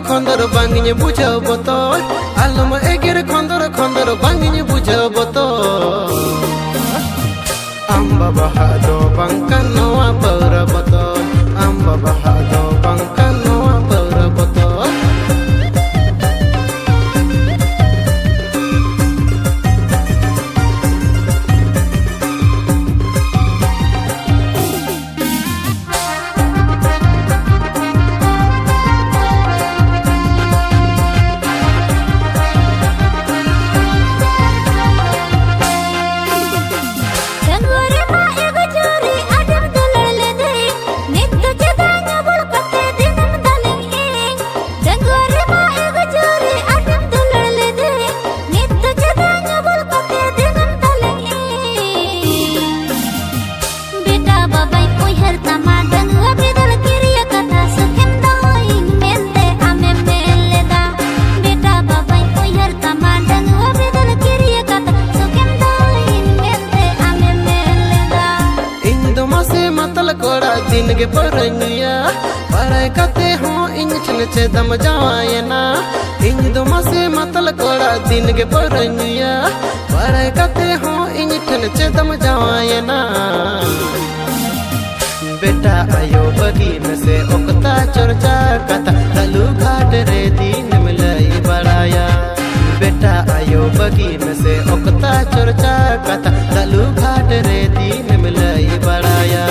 खंदर बांगिनी बुझाव बतो आलम एगेर खंदर बांगिनी बुझाव बतो आम्बा बाहा दो बांका नवा पौरा बतो आम्बा बाहा दो बांका नवा पौरा बतो दिन के परनिया पढ़ाई करते हो इन छे दम जावायना इन दोमा से मतल कोड़ा दिन के परनिया पढ़ाई करते हो इन छे दम जावायना बेटा आयो बगी में से ओकता चर्चा कथा तलू घाट रे दिन मिलाई बड़ाया बेटा आयो बगी में से ओकता चर्चा कथा तलू घाट रे दिन मिलाई बड़ाया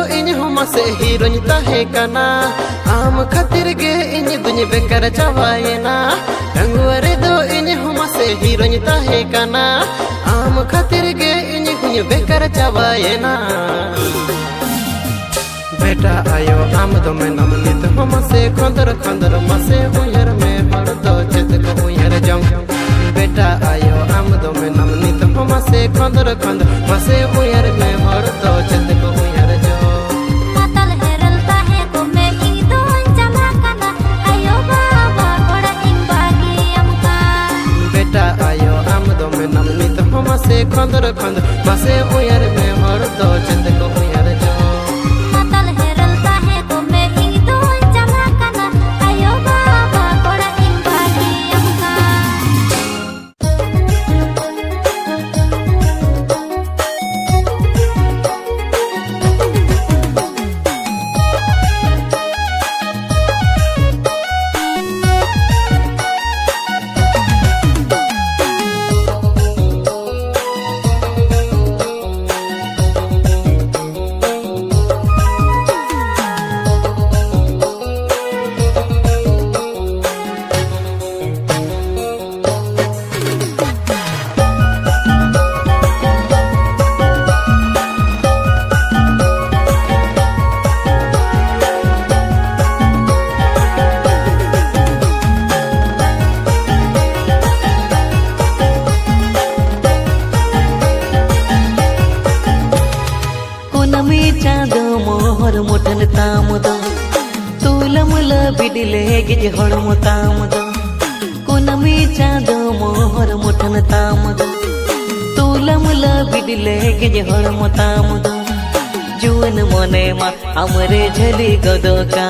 हीरोइन तहे कना आम खातिर गे इन दुनि बेकार चवायना रंगवरे दो इन हुमा से हीरोइन तहे कना आम खातिर गे इन दुनि बेकार चवायना बेटा आयो आम दो में नम नित हुमा से खंदर मसे उयर में हर दो चेत को उयर जंग बेटा आयो आम दो में नम नित हुमा से खंदर मसे उयर में हर दो चेत को उयर जंग से खंदर मसे उयर में हर दो चंद को उयर जो मतल हेरलता है को मैं इन दो चला कना आयो बाबा कोड़ा इन बागी हमका चाँद मोहर मोटन तामद तूलमुल बिडिले गिज हड़म तामद कोनमी चाँद मोहर मोटन तामद तूलमुल बिडिले गिज हड़म तामद जुवन मने मा हमरे झली गदका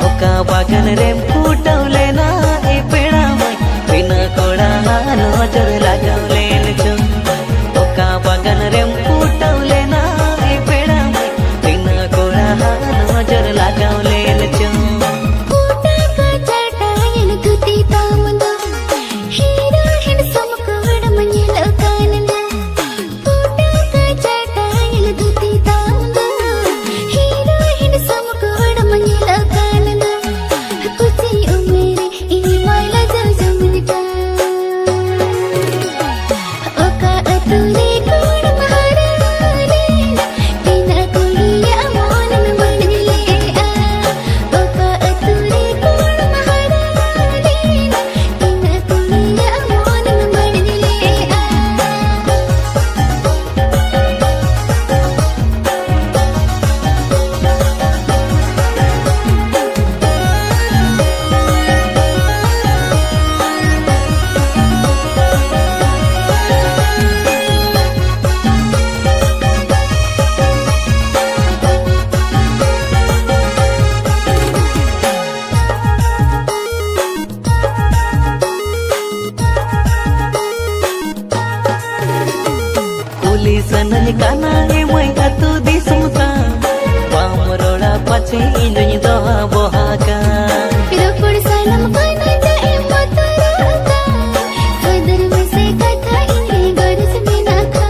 ओका बागन रेम फुटवलेना ए पेड़ा माई बिना कोड़ा नजर लगावलेन चो ओका बागान रेम फुटवलेना ए पेड़ा माई बिना कोड़ा नजर लगावलेन चो Sananya kana emai atu di semta Pamrola pace indonya doha bohaka Piro pur salam kana ja emataka Kadar mein se katha inhe garz mein nakha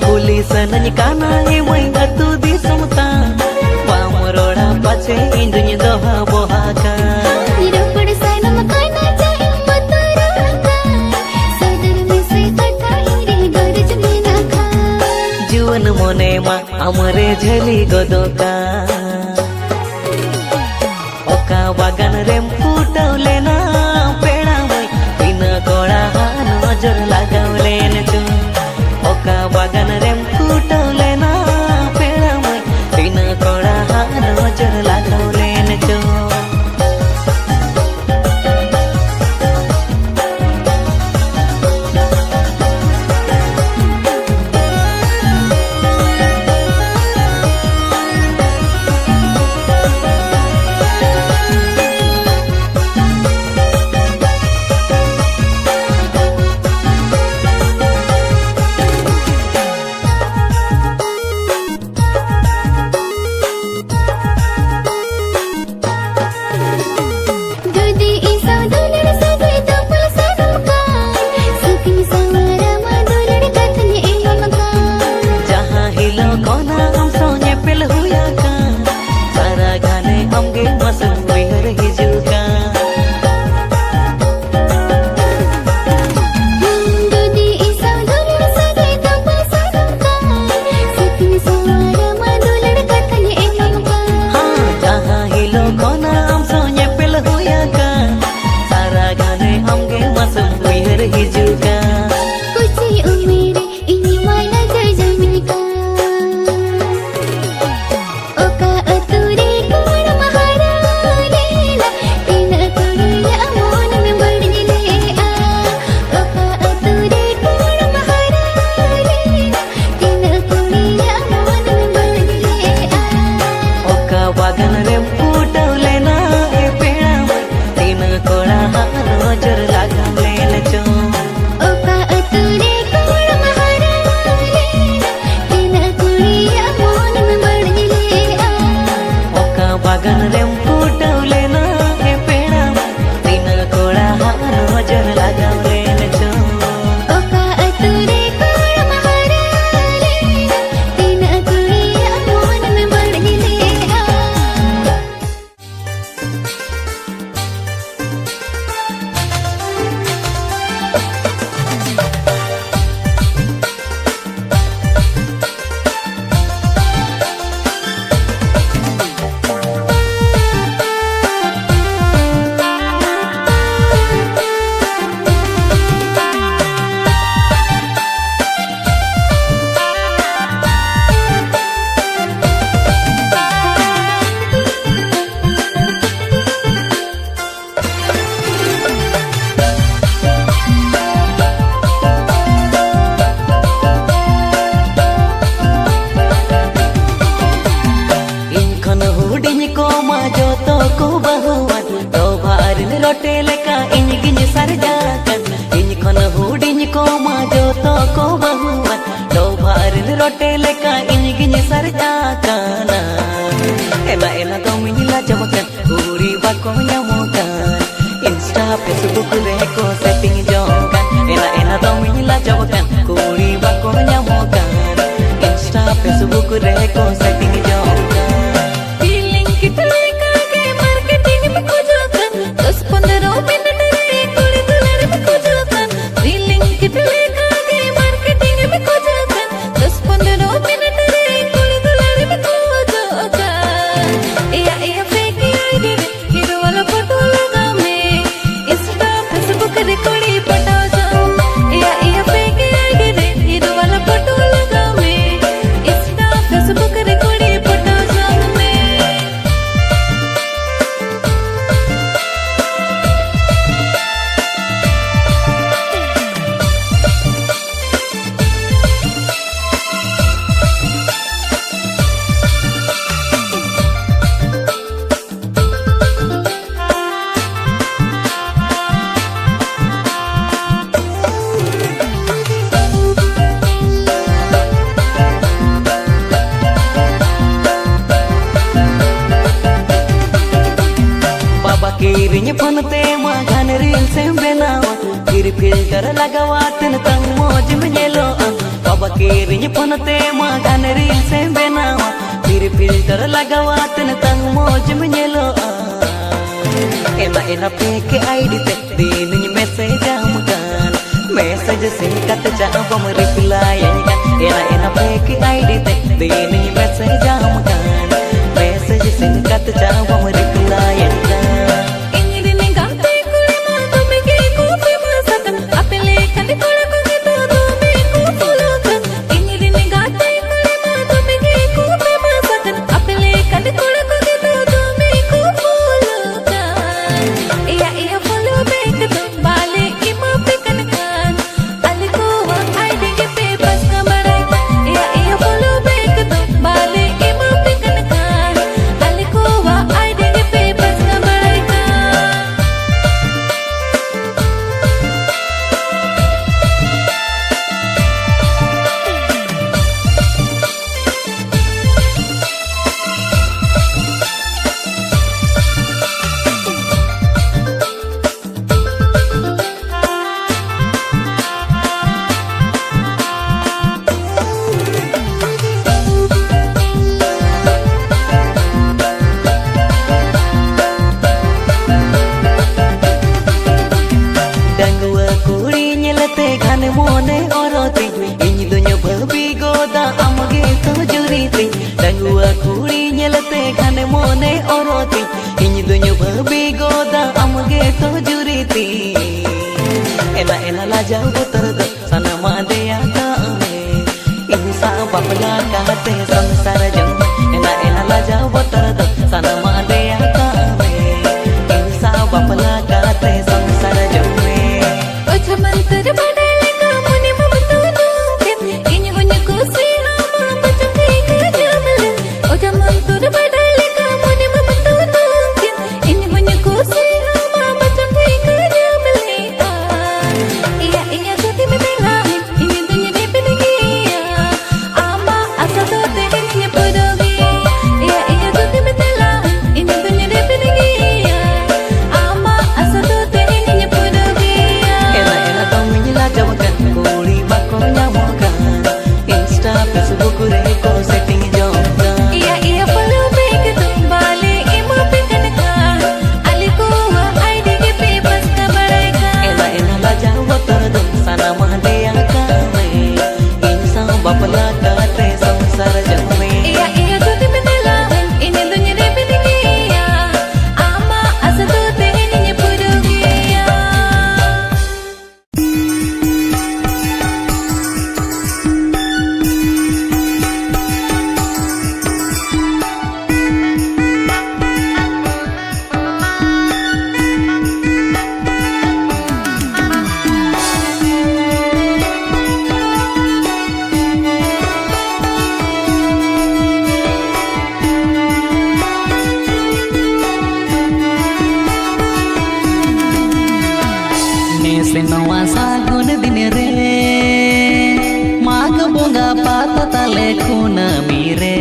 Kuli sananya kana emai atu di semta Pamrola pace indonya doha bohaka Piro pur salam kana ja जीवन मने मा हमरे झली गदोका ओका बागान RAM फुटवलेना पेड़ा माई बिना कोड़ा नजर लगावलेन चो ओका बागान रेम फुटवलेना पेड़ा माई बिना कोड़ा नजर लगावलेन चो बहुआन तो भारिन रोटे लेका इन गिन सरजाकन इन खन हुडिन को मा जो तो को बहुआन तो भारिन रोटे लेका इन गिन सरजाकन एना एना तो मिला जमकन पूरी बाको ᱧᱟᱢᱚᱜ इंस्टा फेसबुक रे को सेटिंग जोंगन एना एना तो मिला जमकन पूरी बाको ᱧᱟᱢᱚᱜ इंस्टा फेसबुक रे को सेटिंग जोंगन फीलिंग कितने का के मार्केटिंग में खोजोतन 10-15 मिनट रे कुड़ी दुलार में खोजोतन फीलिंग कितने का के मार्केटिंग में खोजोतन 10-15 मिनट रे कुड़ी दुलार में खोजोतन या फेक आईडी रे हीरो वाला फोटो लगा में इंस्टा फेसबुक रे कुड़ी फोटो जो या फेक आईडी रे हीरो वाला फोटो लगा में इंस्टा फेसबुक रे कुड़ी फोटो जो में बाबा किरिñ फोन ते माघन रील से बनावा फिर फिल्टर लगावातन तंग मौज में ñeloa बाबा किरिñ फोन ते माघन रील से बनावा फिर फिल्टर लगावातन तंग मौज में ñeloa एना एना फेक आईडी ते दीनिñ मैसेज आमkan message singkat jawab reply kan एना एना फेक आईडी ते दीनिñ मैसेज आमkan message singkat jawab reply kan इंगिरिने गाते कुड़ी मां तुम्हें के कॉफी मसाकन अपने कंदे कोड़ा को के तो तुम्हें को फॉलोकन इंगिरिने गाते कुड़ी मां तुम्हें के कॉफी मसाकन अपने कंदे कोड़ा को के तो तुम्हें को फॉलोकन या फॉलो बैक तो बाले इमा पे कनकन अली को आईडी के पे बस कमरे या फॉलो बैक तो बाले इमा पे कनकन अली को आईडी के पे बस कमरे Dangua kuri nyelete gane mone oroti Inyi dunyo babi goda amage to juriti Dangua kuri nyelete gane mone oroti Inyi dunyo babi goda amage to juriti Ena ena la jau botarda sana made ata ame Insa bapla kahate samsar jam Ena ena la jau botarda sana made ata ame Insa bapla kahate samsar jam ओझा मंत्र बदले का मुनि ममता दूंगे इन गुन्य को सीना मां बचन देगा जमले ओझा मंत्र बदले का मुनि ममता दूंगे इन गुन्य को सीना मां बचन देगा जमले या गति में तेरा इन दुनिया में बिन गया आमा असा तो तेरे ने पुरो से नवा सागुन दिन रे माघ बोंगा पात तले खून मीरे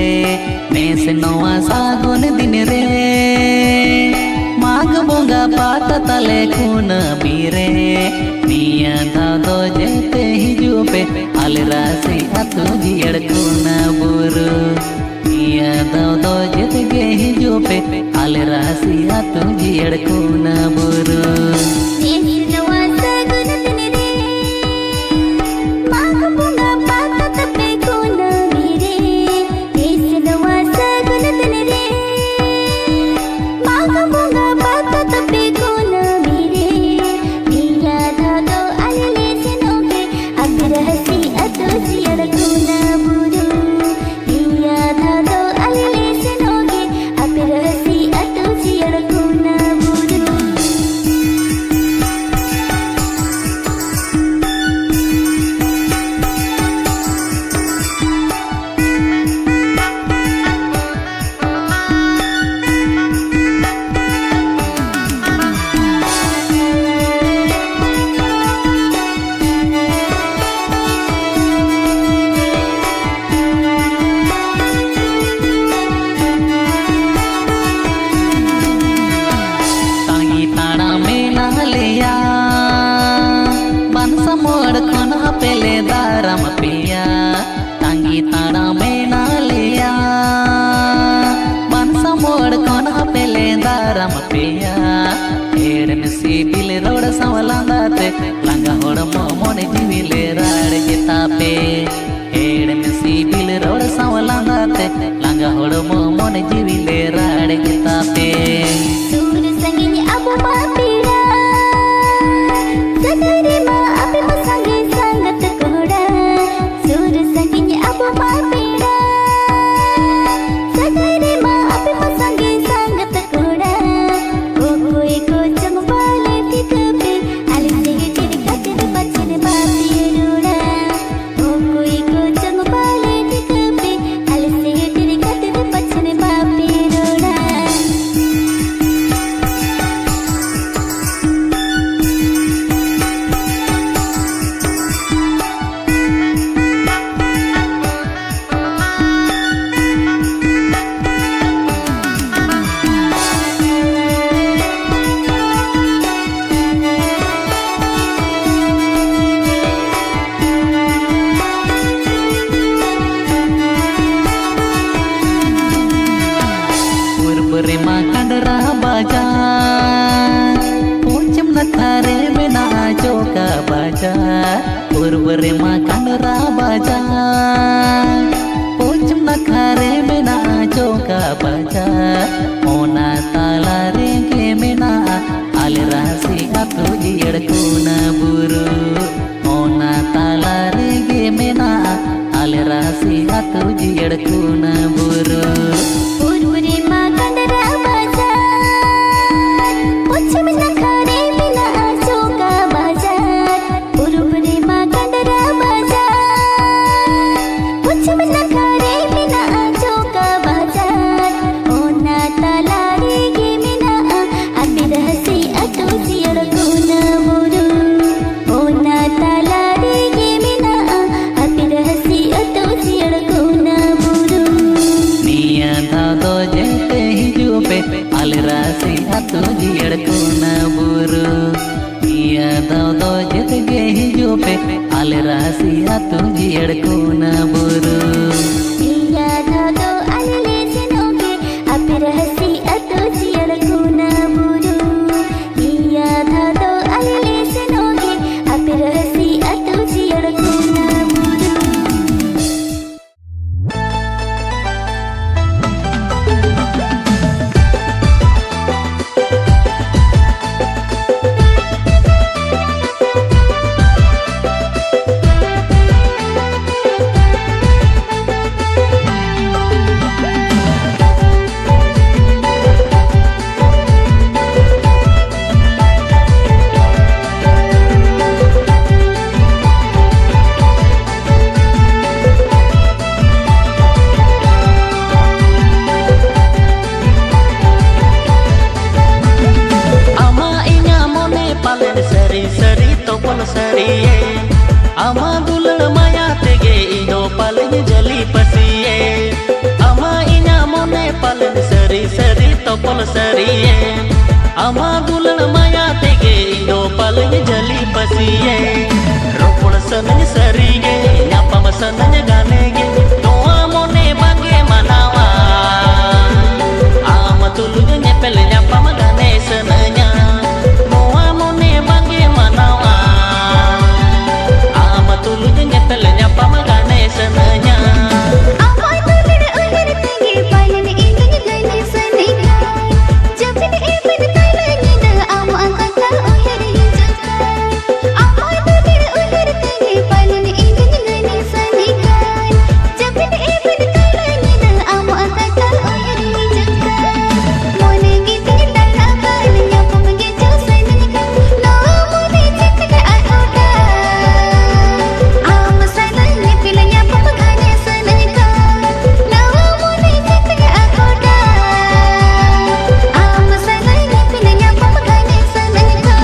में से नवा सागुन दिन रे माघ बोंगा पात तले खून मीरे निया धाव दो जेते हिजू पे आल राशि अतु जियड़ खून बुरु निया धाव दो जेते गे हिजू पे आल राशि अतु जियड़ खून बुरु पेले दारम पिया तांगी ताड़ा में ना लिया बंसा मोड़ कोना पेले दारम पिया एड़ में सीबिल रोड सवलांदाते लंगा होड़ मोने जीविले राड़ जिता पे एड़ में सीबिल रोड सवलांदाते लंगा होड़ मोने जीविले राड़ जिता पे सूर संगिनी अब मापीड़ा सदरे मा अब मसंगे संगत कोड़ा सूर संगिनी अब मापीड़ा सदरे मा अब मसंगे संगत कोड़ा कोई को चंबाले टिकबे आले से तेरे कते बचने बाती रोड़ा कोई को चंबाले टिकबे आले से तेरे कते बचने बाती रोड़ा मा कंडरा बाजार पूंचम नथारे में ना चौका बाजार पूर्व रे मा कंडरा बाजार पूंचम नथारे में ना चौका बाजार ओना ताला रेंगे में ना आल राशि अतु जियड़ कोना बुरु ओना ताला रेंगे में ना आल राशि अतु जियड़ कोना बुरु पूर्व रे मा कंडरा बाजार पश्चिम नखारे बिना चौका बाजार पूर्व रे मा कंडरा बाजार पश्चिम नखारे बिना चौका बाजार ओना ताला रे गे मिना अबि रहसी अतु जियड़ कोना बुरु ओना ताला रे गे मिना अबि रहसी अतु जियड़ कोना बुरु निया धाव दो जेते हिजू पे आल राशि अतु जियड़ कोना बुरु निया धाव दो जेते गे हिजू पे आल राशि अतु जियड़ कोना बुरु निया धाव दो आले से नोगे अबि रहसी अतु जियड़ कोना बुरु निया धाव दो आले से नोगे अबि रहसी अतु जियड़ कोना बुरु सरिये आमा दुलड़ माया तेगे इनो पालन जली पसिये आमा इना मोने पालन सरी सरी तोपल सरिये आमा दुलड़ माया तेगे इनो पालन जली पसिये रोपड़ सनन सरिये न्यापम सनन गानेगे तोआ मोने बांगे मनावा आमा तुलुग nyepel nyapam gane senenya moa mone bange manawa ama tuluj nyepel nyapam gane senenya आवाज़ तुलड़ उलड़ तेगे पालन इंगन गने सनेगा जब ने एपन तलनी द आमा कथा उलड़ हिंजका आवाज़ तुलड़ उलड़ तेगे पालन इंगन गने सनेगा जब ने एपन तलनी द आमा कथा उलड़ हिंजका मोने गीत तला कान न्यापम गे जो सनेगा नो मोने चित आउटा आम सनन निपिल न्यापम गने सनेगा नो मोने चित आउटा आम सनन निपिल न्यापम गने सनेगा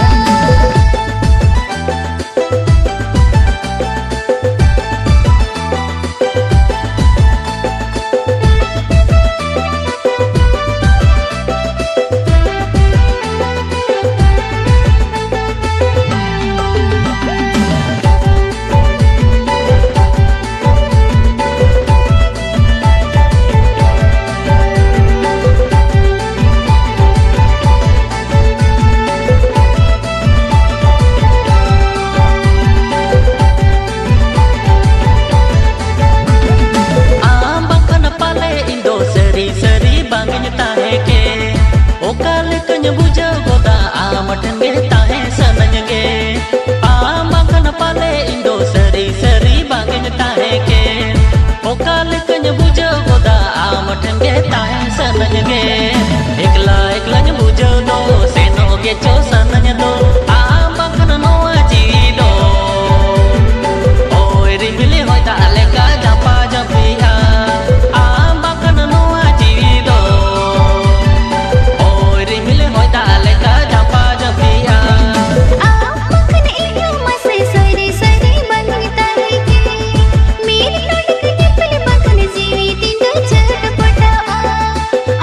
Ambakan pale indo seri seri bangin tahe ke okal kanya buja goda amaten ge tahe sananya ge ambakan pale indo seri seri bangin tahe ke okal kanya buja goda amaten ge tahe sananya ge ekla ekla nya buja do seno ge cho sananya do ambakan no aji do oi rimili hoy ta aleka japa japia ambakan no aji do oi rimili hoy ta aleka japa japia आमकन इयो मसे सरी सरी बनता है के मेरी लड़क nipple बखन जीवी तिंद झटपटा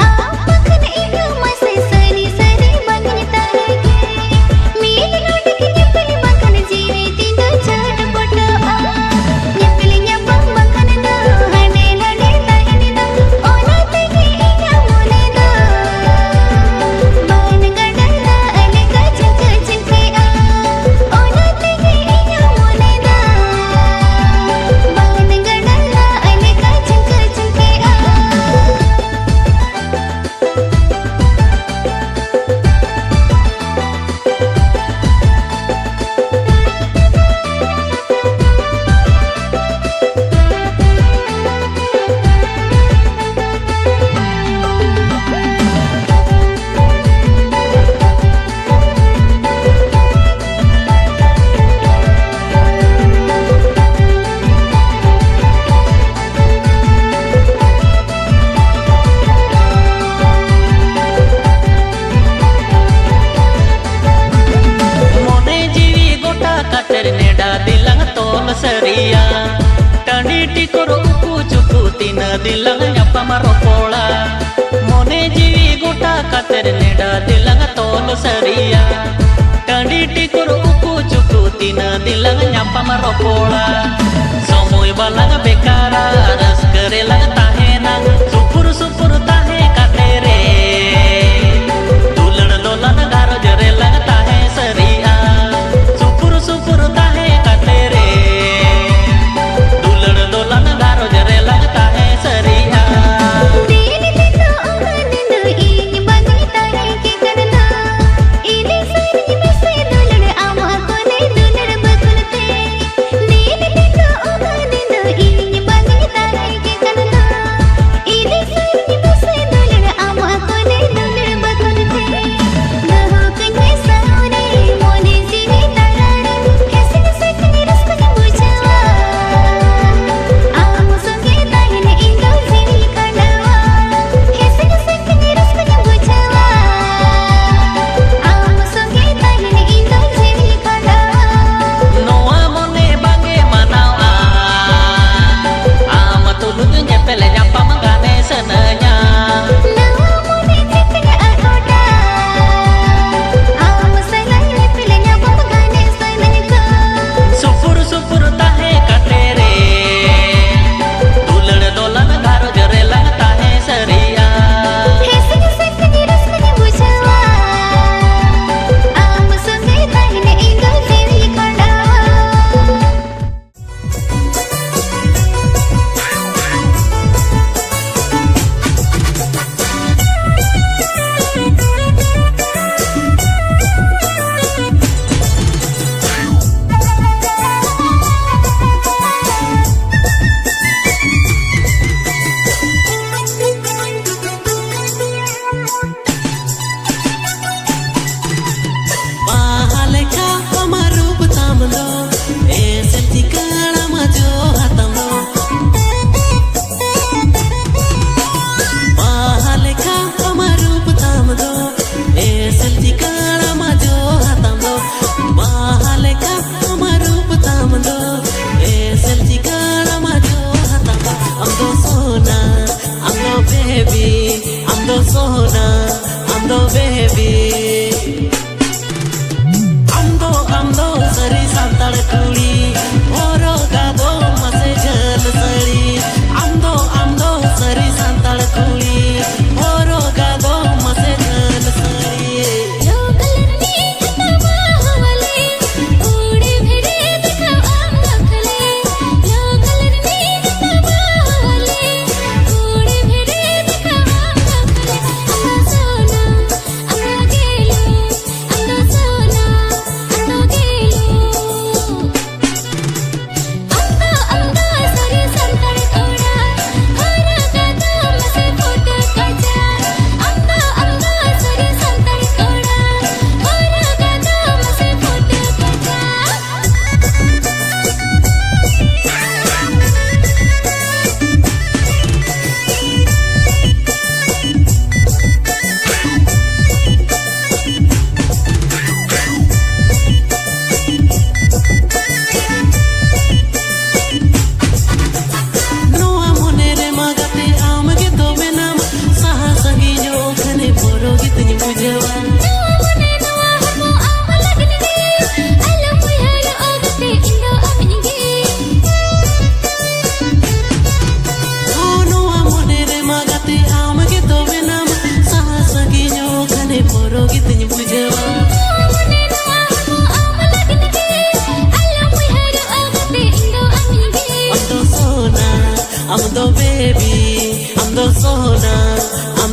आमकन इयो मसे सरी सरी बनता है के मेरी लड़क निपल बखन जीवी तिंद झटपटा निपल न्यापम बखन द हने हने ताहिनी द ओना तेगे इया मोने द बान गडला अलका झक झके ओना तेगे इया मोने द बान गडला अलका झक झके mone jiwi gota kater neda dilang tol seria tandi tikor uku cuku tina dilang nyapa maropola mone jiwi gota kater neda dilang tol seria tandi tikor uku cuku tina dilang nyapa maropola somoy balang bekara ras kerelang tahena supur supur tahe katere dulan lolan garo jerelang tahe seria supur supur tahe katere dulan lolan garo jerelang tahe seria दीन दिनो ओहन the in बनता है के करना इने सरी में से दुलड़ आमा कोने दुलड़ बकुलते दीन दिनो ओहन द इन बनता है के करना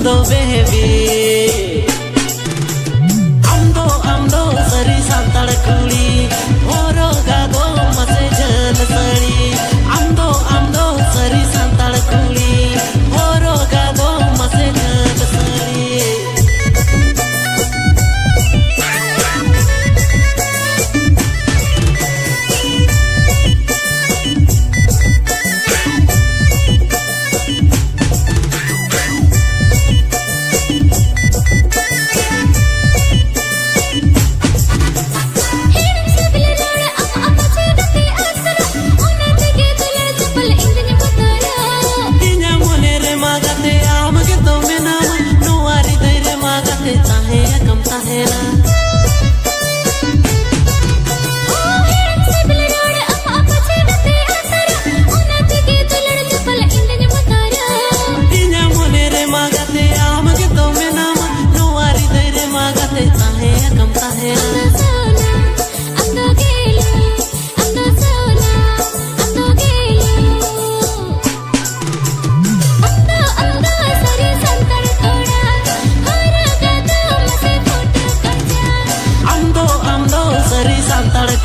दो बेबी आम दो सरी सांताड़ कुड़ी होरोगा दो मसे जल सड़ी आम दो सरी सांताड़ कुड़ी होरोगा दो मसे जल सड़ी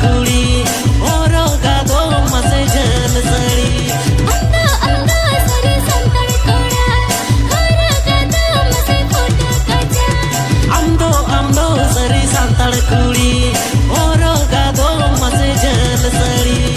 कुड़ी होरोगा दो मसे जल सड़ी आम दो सरी सांताड़ कुड़ी होरोगा दो मसे जल सड़ी